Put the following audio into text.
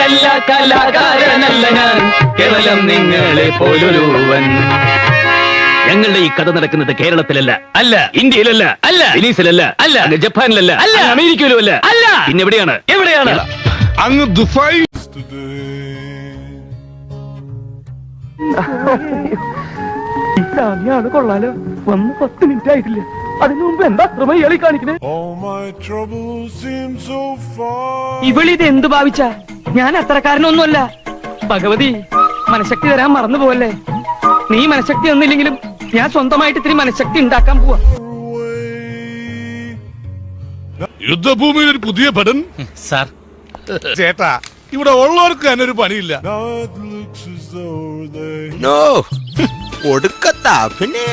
കവിയല്ല കലാകാരനല്ല ഞാൻ, കേവലം നിങ്ങളെ പോലൊരുവൻ. ഞങ്ങളുടെ ഈ കഥ നടക്കുന്നത് കേരളത്തിലല്ല, അല്ല ഇന്ത്യയിലല്ല, അല്ല വെനീസിലല്ല, അല്ല ജപ്പാനിലല്ല, അല്ല അമേരിക്കയിലും അല്ല, അല്ല പിന്നെ എവിടെയാണ്? എവിടെയാണ്? അങ്ങ് ദുബായ്. കൊള്ളാലോ, വന്ന് 10 മിനിറ്റ് ആയിട്ടില്ല. അതിനു മുമ്പ് എന്താ അത്രമ ഇയാളി കാണിക്കണേ? ഇവളിത് എന്ത് ഭാവിച്ച? ഞാൻ അത്രക്കാരനൊന്നുമല്ല. ഭഗവതി, മനഃശക്തി തരാൻ മറന്നു പോവല്ലേ. നീ മനഃശക്തി ഒന്നില്ലെങ്കിലും ഞാൻ സ്വന്തമായിട്ട് ഇത്തിരി മനഃശക്തി ഉണ്ടാക്കാൻ പോവാ. യുദ്ധഭൂമിയിൽ ഒരു പുതിയ പടൻ സാർ. ചേട്ടാ, ഇവിടെ ഉള്ളവർക്ക് തന്നെ ഒരു പണിയില്ല. ഒടുക്കത്താ പിന്നെ